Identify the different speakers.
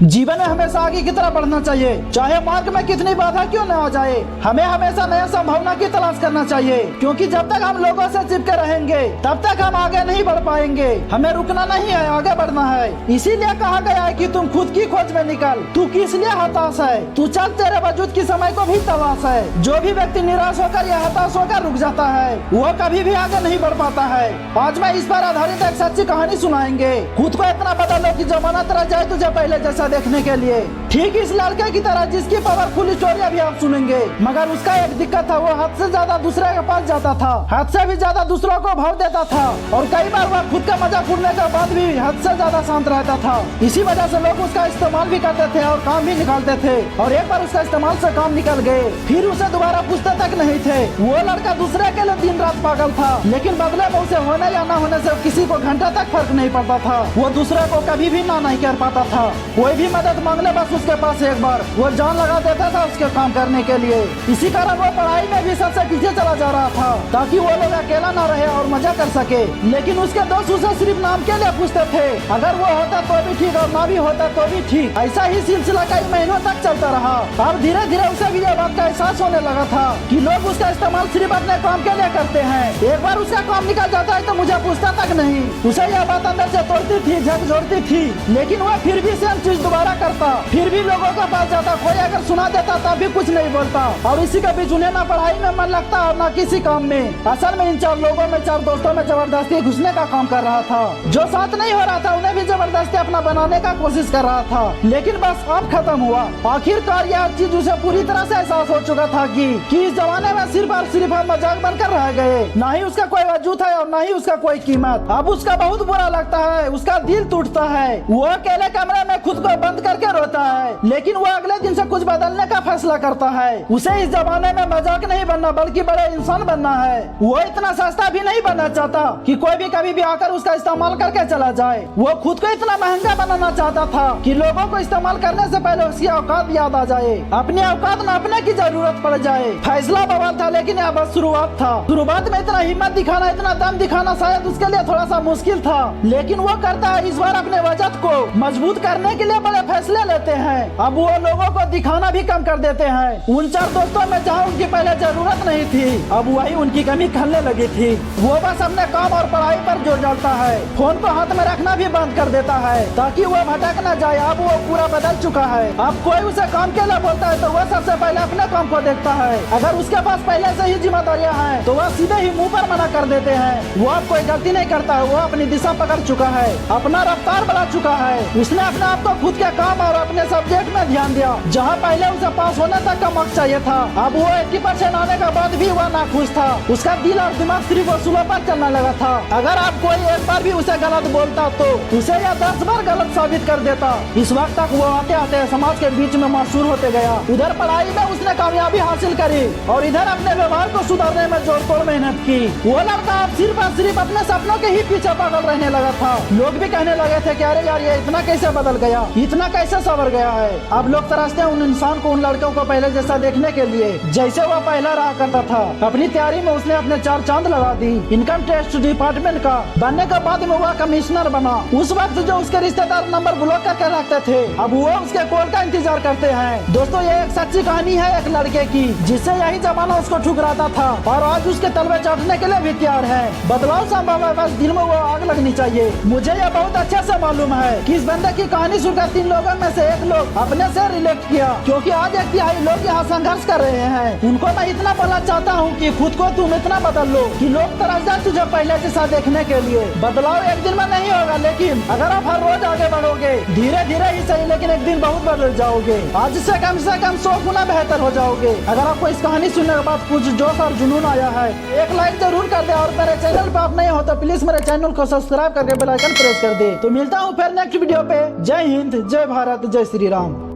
Speaker 1: जीवन में हमेशा आगे की तरफ बढ़ना चाहिए, चाहे मार्ग में कितनी बाधा क्यों न आ जाए। हमें हमेशा नया संभावना की तलाश करना चाहिए, क्योंकि जब तक हम लोगों से चिपके रहेंगे तब तक हम आगे नहीं बढ़ पाएंगे। हमें रुकना नहीं है, आगे बढ़ना है। इसीलिए कहा गया है कि तुम खुद की खोज में निकल। तू किस लिए हताश है? तू चल, तेरे वजूद की समय को भी तलाश है। जो भी व्यक्ति निराश होकर या हताश होकर रुक जाता है वो कभी भी आगे नहीं बढ़ पाता है। आज मैं इस पर आधारित एक सच्ची कहानी सुनाएंगे। खुद को इतना बदलो कि जमाना तरह जाए तुझे पहले जैसा देखने के लिए। ठीक इस लड़के की तरह जिसकी पावरफुल स्टोरी अभी आप सुनेंगे, मगर उसका एक दिक्कत था, वो हद से ज्यादा दूसरे के पास जाता था, हद से भी ज्यादा दूसरों को भाव देता था, और कई बार वह खुद का मजाक उड़ने के बाद भी हद से ज्यादा शांत रहता था। इसी वजह से लोग उसका इस्तेमाल भी करते थे और काम भी निकालते थे, और एक बार उसका इस्तेमाल से काम निकल गए, फिर उसे दोबारा पूछते तक नहीं थे। वो लड़का दूसरे के लिए दिन रात पागल था, लेकिन बदले में उसे होने या न होने से किसी को घंटा तक फर्क नहीं पड़ता था। वो दूसरे को कभी भी ना नहीं कर पाता था। कोई भी मदद मांगने बस उसके पास एक बार वो जान लगा देता था उसके काम करने के लिए। इसी कारण वो पढ़ाई में भी सबसे पीछे चला जा रहा था, ताकि वो लोग अकेला ना रहे और मजा कर सके। लेकिन उसके दोस्त उसे सिर्फ नाम के लिए पूछते थे, अगर वो होता तो भी ठीक और ना भी होता तो भी ठीक। ऐसा ही सिलसिला कई महीनों तक चलता रहा। अब धीरे धीरे उसे भी ये बात का एहसास होने लगा था कि लोग उसका इस्तेमाल सिर्फ अपने काम के लिए करते हैं। एक बार उसका काम निकल जाता है तो मुझे पूछता तक नहीं। उसे यह बात अंदर से तोड़ती थी, झकझोरती थी, लेकिन वह फिर भी सेम चीज दोबारा करता। फिर भी लोगों के पास जाता, कोई अगर सुना देता तब भी कुछ नहीं बोलता, और इसी के बीच उन्हें ना पढ़ाई में मन लगता और ना किसी काम में। असल में इन चार लोगों में, चार दोस्तों में जबरदस्ती घुसने का काम कर रहा था। जो साथ नहीं हो रहा था उन्हें भी जबरदस्ती अपना बनाने का कोशिश कर रहा था, लेकिन बस अब खत्म हुआ। आखिरकार यह चीज उसे पूरी तरह से एहसास हो चुका था कि इस जमाने में सिर्फ और सिर्फ हम मजाक बनकर रह गए। ना ही उसका कोई वजूद है और ना ही उसका कोई कीमत। अब उसका बहुत बुरा लगता है, उसका दिल टूटता है। वो अकेले कमरे में खुद को बंद करके रोता है, लेकिन वो अगले दिन से कुछ बदलने का फैसला करता है। उसे इस जमाने में मजाक नहीं बनना बल्कि बड़े इंसान बनना है। वो इतना सस्ता भी नहीं बनना चाहता कि कोई भी कभी भी आकर उसका इस्तेमाल करके चला जाए। वो खुद को इतना महंगा बनाना चाहता था कि लोगों को इस्तेमाल करने से पहले उसकी औकात याद आ जाए, अपनी औकात नापने की जरूरत पड़ जाए। फैसला बवाल था, लेकिन यह बस शुरुआत था। शुरुआत में इतना हिम्मत दिखाना, इतना दम दिखाना शायद उसके लिए थोड़ा सा मुश्किल था, लेकिन वो करता है। इस बार अपने वजह को मजबूत करने के लिए बड़े फैसले लेते हैं। अब वो लोगों को दिखाना भी कम कर देते हैं। उन चार दोस्तों में जहाँ उनकी पहले जरूरत नहीं थी, अब वही उनकी कमी खलने लगी थी। वो बस अपने काम और पढ़ाई पर जोर डालता है, फोन को हाथ में रखना भी बंद कर देता है ताकि वो भटक न जाए। अब वो पूरा बदल चुका है। अब कोई उसे काम के लिए बोलता है तो वह सबसे पहले अपने काम को देखता है। अगर उसके पास पहले से ही जिम्मेदारियां हैं तो वह सीधे ही मुंह पर मना कर देते हैं। वो अब कोई गलती नहीं करता है, वो अपनी दिशा पकड़ चुका है, अपना रफ्तार बढ़ा चुका है। उसने अपने आप को खुद के काम और अपने सब्जेक्ट में ध्यान दिया। जहाँ पहले उसे पास होने तक का मौका चाहिए था, अब वो 80% आने के बाद भी वह नाखुश था। उसका दिल और दिमाग सिर्फ वसूलों पर चलने लगा था। अगर आप कोई एक बार भी उसे गलत बोलता तो उसे यह 10 बार गलत साबित कर देता। इस वक्त तक वो आते आते समाज के बीच में मशहूर होते गया। उधर पढ़ाई में उसने कामयाबी हासिल करी और इधर अपने व्यवहार को सुधारने में जोड़तोड़ मेहनत की। वो लड़का अब सिर्फ और सिर्फ अपने सपनों के ही पीछे पागल रहने लगा था। लोग भी कहने लगे थे कि अरे यार, ये इतना कैसे बदल गया, इतना कैसे संवर गया है। अब लोग तराशते हैं उन इंसान को, उन लड़कों को पहले जैसा देखने के लिए जैसे वह पहला रहा करता था। अपनी तैयारी में उसने अपने 4 चांद लगा दी। इनकम टैक्स डिपार्टमेंट का बनने के बाद में वह कमिश्नर बना। उस वक्त जो उसके रिश्तेदार नंबर ब्लॉक करके रखते थे, अब वो उसके कॉल का इंतजार करते हैं। दोस्तों, ये एक सच्ची कहानी है एक लड़के की जिससे यही जमाना उसको ठुकराता था और आज उसके तलवे चाटने के लिए भी तैयार है। बदलाव संभव है, बस दिल में वो आग लगनी चाहिए। मुझे यह बहुत अच्छे से मालूम है कि इस बंदे की कहानी सुनकर 3 लोगों में से एक लोग अपने से रिलेट किया, क्योंकि आज एक तिहाई लोग यहाँ संघर्ष कर रहे हैं। उनको मैं इतना बोलना चाहता हूँ कि खुद को तुम इतना बदल लो कि लोग तरस जाए तुझे पहले जैसा देखने के लिए। बदलाव एक दिन में नहीं होगा, लेकिन अगर आप हर रोज आगे बढ़ोगे, धीरे धीरे ही सही, लेकिन एक दिन बहुत बदल जाओगे। आज से कम 100 गुना बेहतर हो जाओगे। अगर आपको इस कहानी सुनने के बाद कुछ जोश और जुनून आया है, एक लाइक जरूर कर दे, और मेरे चैनल पे आप नहीं हो तो प्लीज मेरे चैनल को सब्सक्राइब करके बेल आइकन प्रेस कर दे। तो मिलता हूँ फिर नेक्स्ट वीडियो पे। जय हिंद, जय भारत, जय श्री राम।